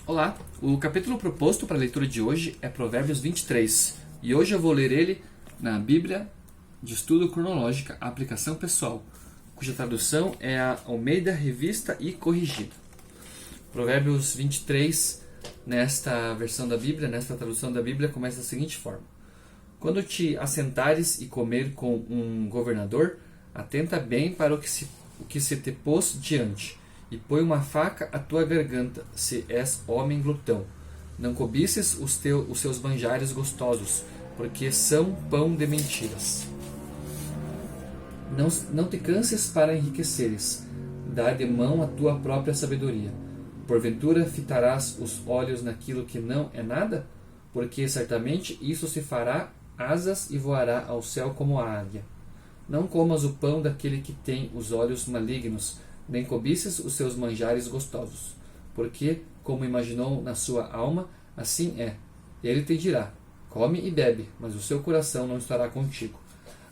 Olá, o capítulo proposto para a leitura de hoje é Provérbios 23 e hoje eu vou ler ele na Bíblia de Estudo Cronológica, Aplicação Pessoal, cuja tradução é a Almeida Revista e Corrigida. Provérbios 23, nesta versão da Bíblia, nesta tradução da Bíblia, começa da seguinte forma: Quando te assentares e comer com um governador, atenta bem para o que se te pôs diante, e põe uma faca à tua garganta, se és homem glutão. Não cobices os seus manjares gostosos, porque são pão de mentiras. Não te canses para enriqueceres, dá de mão a tua própria sabedoria. Porventura fitarás os olhos naquilo que não é nada? Porque certamente isso se fará asas e voará ao céu como a águia. Não comas o pão daquele que tem os olhos malignos, nem cobices os seus manjares gostosos, porque, como imaginou na sua alma, assim é. Ele te dirá: come e bebe, mas o seu coração não estará contigo.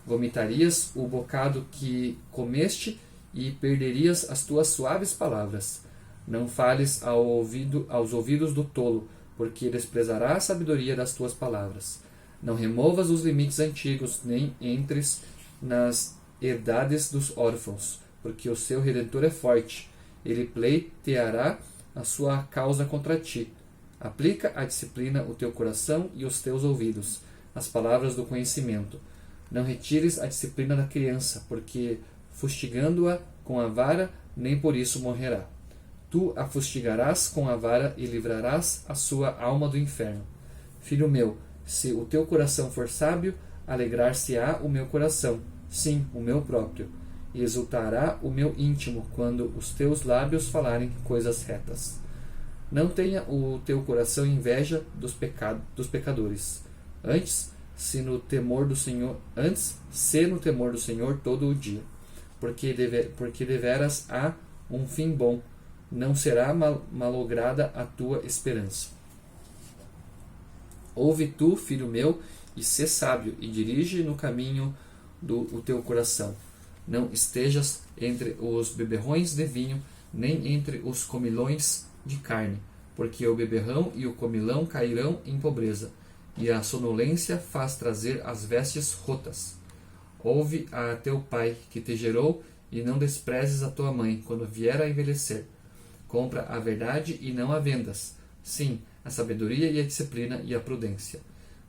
Vomitarias o bocado que comeste e perderias as tuas suaves palavras. Não fales aos ouvidos do tolo, porque desprezará a sabedoria das tuas palavras. Não removas os limites antigos, nem entres nas herdades dos órfãos, porque o seu Redentor é forte. Ele pleiteará a sua causa contra ti. Aplica a disciplina o teu coração e os teus ouvidos, as palavras do conhecimento. Não retires a disciplina da criança, porque, fustigando-a com a vara, nem por isso morrerá. Tu a fustigarás com a vara e livrarás a sua alma do inferno. Filho meu, se o teu coração for sábio, alegrar-se-á o meu coração, sim, o meu próprio, e exultará o meu íntimo quando os teus lábios falarem coisas retas. Não tenha o teu coração inveja dos pecadores. Antes, se no temor do Senhor todo o dia, porque deveras há um fim bom, não será malograda a tua esperança. Ouve tu, filho meu, e sê sábio, e dirige no caminho o teu coração. Não estejas entre os beberrões de vinho, nem entre os comilões de carne, porque o beberrão e o comilão cairão em pobreza, e a sonolência faz trazer as vestes rotas. Ouve a teu pai, que te gerou, e não desprezes a tua mãe, quando vier a envelhecer. Compra a verdade e não a vendas. Sim, a sabedoria e a disciplina e a prudência.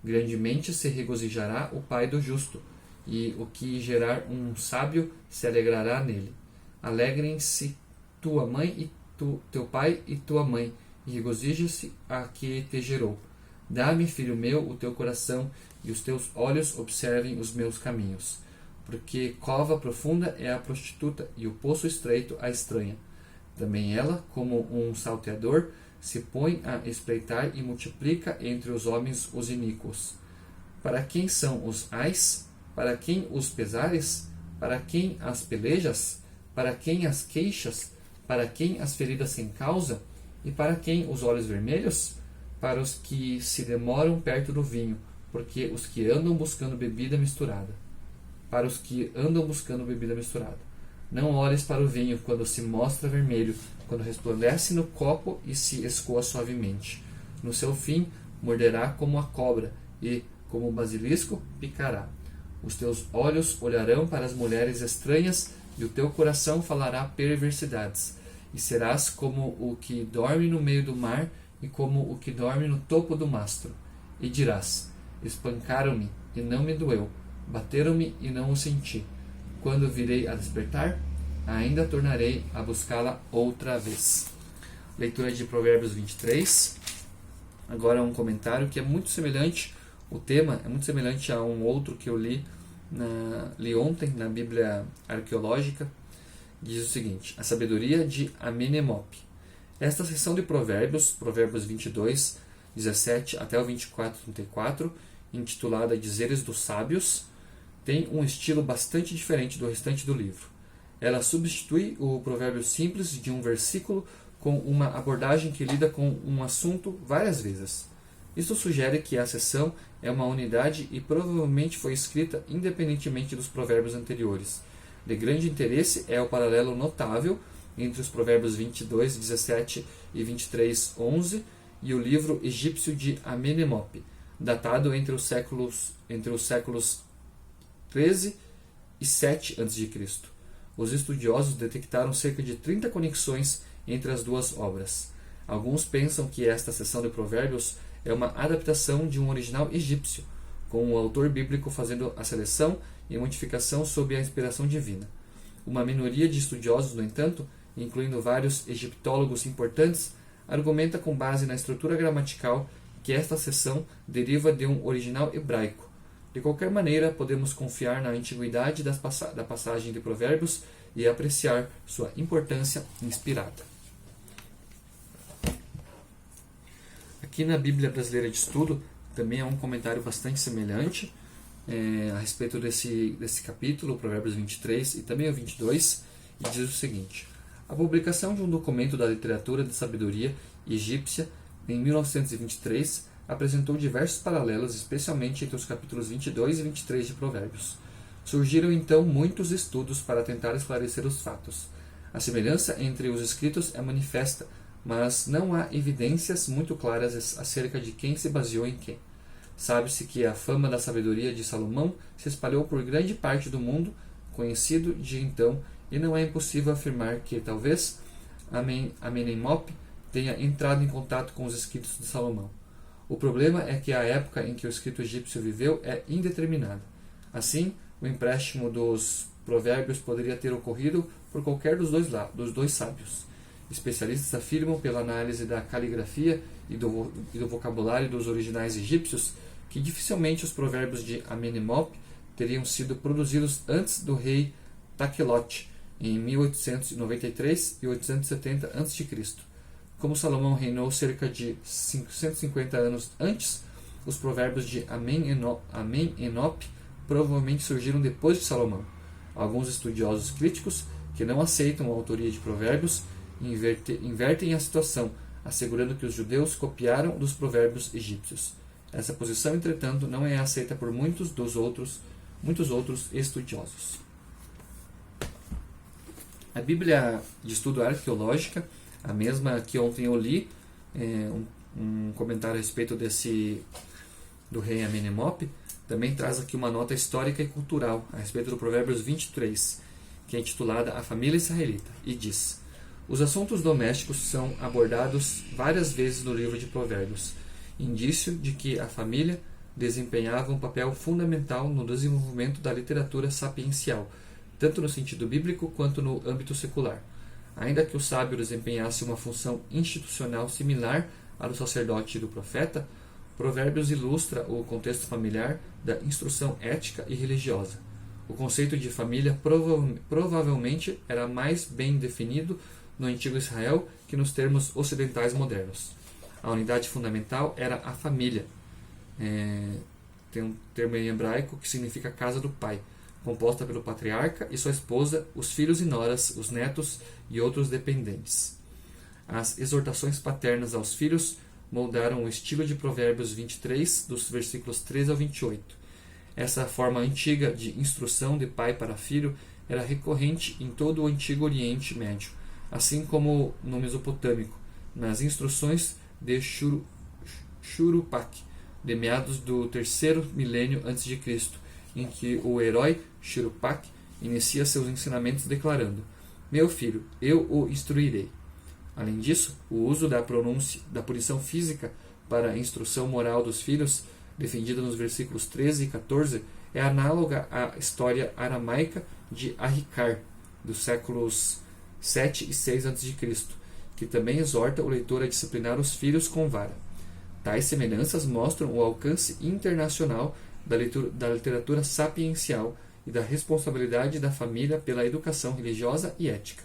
Grandemente se regozijará o pai do justo, e o que gerar um sábio se alegrará nele. Alegrem-se tua mãe e teu pai e tua mãe, e regozije-se a que te gerou. Dá-me, filho meu, o teu coração, e os teus olhos observem os meus caminhos. Porque cova profunda é a prostituta, e o poço estreito a estranha. Também ela, como um salteador, se põe a espreitar e multiplica entre os homens os iníquos. Para quem são os ais? Para quem os pesares? Para quem as pelejas? Para quem as queixas? Para quem as feridas sem causa? E para quem os olhos vermelhos? Para os que se demoram perto do vinho, porque os que andam buscando bebida misturada. Para os que andam buscando bebida misturada. Não olhes para o vinho quando se mostra vermelho, quando resplandece no copo e se escoa suavemente. No seu fim, morderá como a cobra e, como o basilisco, picará. Os teus olhos olharão para as mulheres estranhas e o teu coração falará perversidades. E serás como o que dorme no meio do mar e como o que dorme no topo do mastro. E dirás: espancaram-me e não me doeu, bateram-me e não o senti. Quando virei a despertar, ainda tornarei a buscá-la outra vez. Leitura de Provérbios 23. Agora um comentário que é muito semelhante. O tema é muito semelhante a um outro que eu li ontem na Bíblia Arqueológica. Diz o seguinte: a sabedoria de Amenemope. Esta seção de Provérbios 22, 17 até o 24, 34, intitulada Dizeres dos Sábios, tem um estilo bastante diferente do restante do livro. Ela substitui o provérbio simples de um versículo com uma abordagem que lida com um assunto várias vezes. Isso sugere que a seção é uma unidade e provavelmente foi escrita independentemente dos provérbios anteriores. De grande interesse é o paralelo notável entre os Provérbios 22, 17 e 23, 11, e o livro egípcio de Amenemope, datado entre os séculos 13 e 7 a.C. Os estudiosos detectaram cerca de 30 conexões entre as duas obras. Alguns pensam que esta seção de Provérbios é uma adaptação de um original egípcio, com o autor bíblico fazendo a seleção e modificação sob a inspiração divina. Uma minoria de estudiosos, no entanto, incluindo vários egiptólogos importantes, argumenta com base na estrutura gramatical que esta seção deriva de um original hebraico. De qualquer maneira, podemos confiar na antiguidade da passagem de Provérbios e apreciar sua importância inspirada. Aqui na Bíblia Brasileira de Estudo também há um comentário bastante semelhante a respeito desse capítulo, Provérbios 23 e também o 22, e diz o seguinte: a publicação de um documento da literatura de sabedoria egípcia em 1923 apresentou diversos paralelos, especialmente entre os capítulos 22 e 23 de Provérbios. Surgiram então muitos estudos para tentar esclarecer os fatos. A semelhança entre os escritos é manifesta, mas não há evidências muito claras acerca de quem se baseou em quem. Sabe-se que a fama da sabedoria de Salomão se espalhou por grande parte do mundo conhecido de então, e não é impossível afirmar que, talvez, Amenemope tenha entrado em contato com os escritos de Salomão. O problema é que a época em que o escrito egípcio viveu é indeterminada. Assim, o empréstimo dos provérbios poderia ter ocorrido por qualquer dos dois sábios. Especialistas afirmam, pela análise da caligrafia e do vocabulário dos originais egípcios, que dificilmente os provérbios de Amenemope teriam sido produzidos antes do rei Taquelote, em 1893 e 870 a.C. Como Salomão reinou cerca de 550 anos antes, os provérbios de Amenemope provavelmente surgiram depois de Salomão. Alguns estudiosos críticos, que não aceitam a autoria de provérbios, invertem a situação, assegurando que os judeus copiaram dos provérbios egípcios. Essa posição, entretanto, não é aceita por muitos outros estudiosos. A Bíblia de Estudo Arqueológica, a mesma que ontem eu li, um comentário a respeito do rei Amenemope, também traz aqui uma nota histórica e cultural a respeito do Provérbios 23, que é intitulada A Família Israelita, e diz: os assuntos domésticos são abordados várias vezes no livro de Provérbios, indício de que a família desempenhava um papel fundamental no desenvolvimento da literatura sapiencial, tanto no sentido bíblico quanto no âmbito secular. Ainda que o sábio desempenhasse uma função institucional similar à do sacerdote e do profeta, Provérbios ilustra o contexto familiar da instrução ética e religiosa. O conceito de família provavelmente era mais bem definido no antigo Israel que nos termos ocidentais modernos. A unidade fundamental era a família. Tem um termo em hebraico que significa casa do pai, composta pelo patriarca e sua esposa, os filhos e noras, os netos e outros dependentes. As exortações paternas aos filhos moldaram o estilo de Provérbios 23, dos versículos 13 ao 28. Essa forma antiga de instrução de pai para filho era recorrente em todo o Antigo Oriente Médio, assim como no Mesopotâmico, nas instruções de Shuruppak, de meados do terceiro milênio a.C., em que o herói Shuruppak inicia seus ensinamentos declarando: meu filho, eu o instruirei. Além disso, o uso da punição física para a instrução moral dos filhos, defendida nos versículos 13 e 14, é análoga à história aramaica de Arricar, dos séculos 7 e 6 a.C., que também exorta o leitor a disciplinar os filhos com vara. Tais semelhanças mostram o alcance internacional da literatura sapiencial e da responsabilidade da família pela educação religiosa e ética.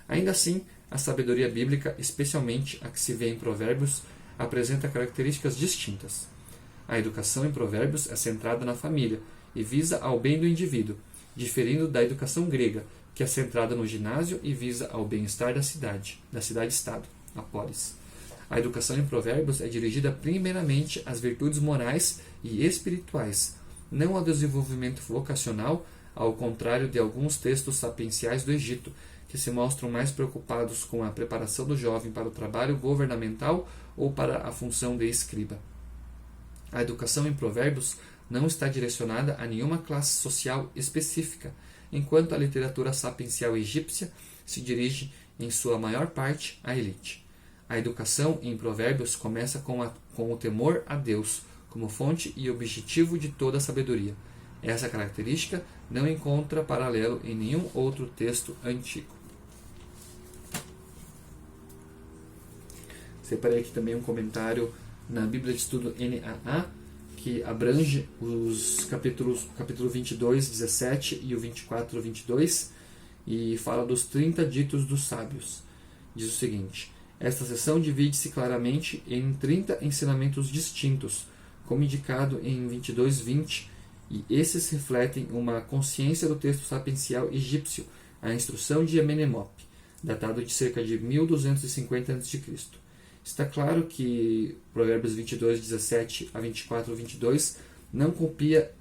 Ainda assim, a sabedoria bíblica, especialmente a que se vê em Provérbios, apresenta características distintas. A educação em Provérbios é centrada na família e visa ao bem do indivíduo, diferindo da educação grega, que é centrada no ginásio e visa ao bem-estar da cidade-estado, a polis. A educação em Provérbios é dirigida primeiramente às virtudes morais e espirituais, não ao desenvolvimento vocacional, ao contrário de alguns textos sapienciais do Egito, que se mostram mais preocupados com a preparação do jovem para o trabalho governamental ou para a função de escriba. A educação em Provérbios não está direcionada a nenhuma classe social específica, enquanto a literatura sapiencial egípcia se dirige, em sua maior parte, à elite. A educação em Provérbios começa com o temor a Deus como fonte e objetivo de toda a sabedoria. Essa característica não encontra paralelo em nenhum outro texto antigo. Separei aqui também um comentário na Bíblia de Estudo NAA, que abrange os capítulo 22, 17 e o 24, 22, e fala dos 30 ditos dos sábios. Diz o seguinte: esta seção divide-se claramente em 30 ensinamentos distintos, como indicado em 22:20, e esses refletem uma consciência do texto sapiencial egípcio, a instrução de Amenemope, datado de cerca de 1250 a.C. Está claro que Provérbios 22, 17 a 24, 22 não copia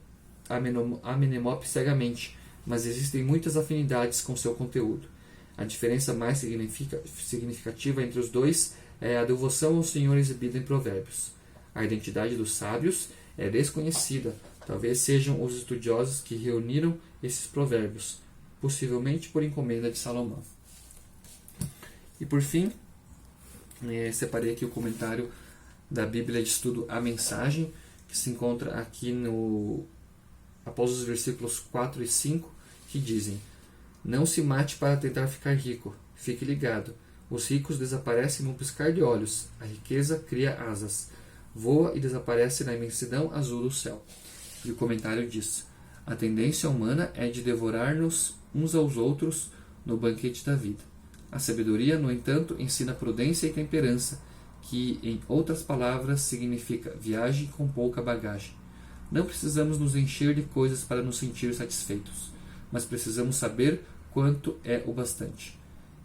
Amenemope cegamente, mas existem muitas afinidades com seu conteúdo. A diferença mais significativa entre os dois é a devoção ao Senhor exibida em Provérbios. A identidade dos sábios é desconhecida, talvez sejam os estudiosos que reuniram esses provérbios, possivelmente por encomenda de Salomão. E por fim, separei aqui o comentário da Bíblia de Estudo A Mensagem, que se encontra aqui após os versículos 4 e 5, que dizem: não se mate para tentar ficar rico, fique ligado. Os ricos desaparecem num piscar de olhos, a riqueza cria asas, voa e desaparece na imensidão azul do céu. E o comentário diz: a tendência humana é de devorar-nos uns aos outros no banquete da vida. A sabedoria, no entanto, ensina prudência e temperança, que, em outras palavras, significa viagem com pouca bagagem. Não precisamos nos encher de coisas para nos sentir satisfeitos, mas precisamos saber quanto é o bastante.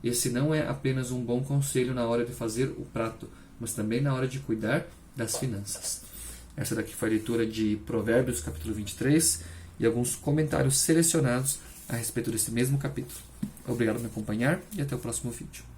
Esse não é apenas um bom conselho na hora de fazer o prato, mas também na hora de cuidar das finanças. Essa daqui foi a leitura de Provérbios, capítulo 23, e alguns comentários selecionados a respeito desse mesmo capítulo. Obrigado por me acompanhar e até o próximo vídeo.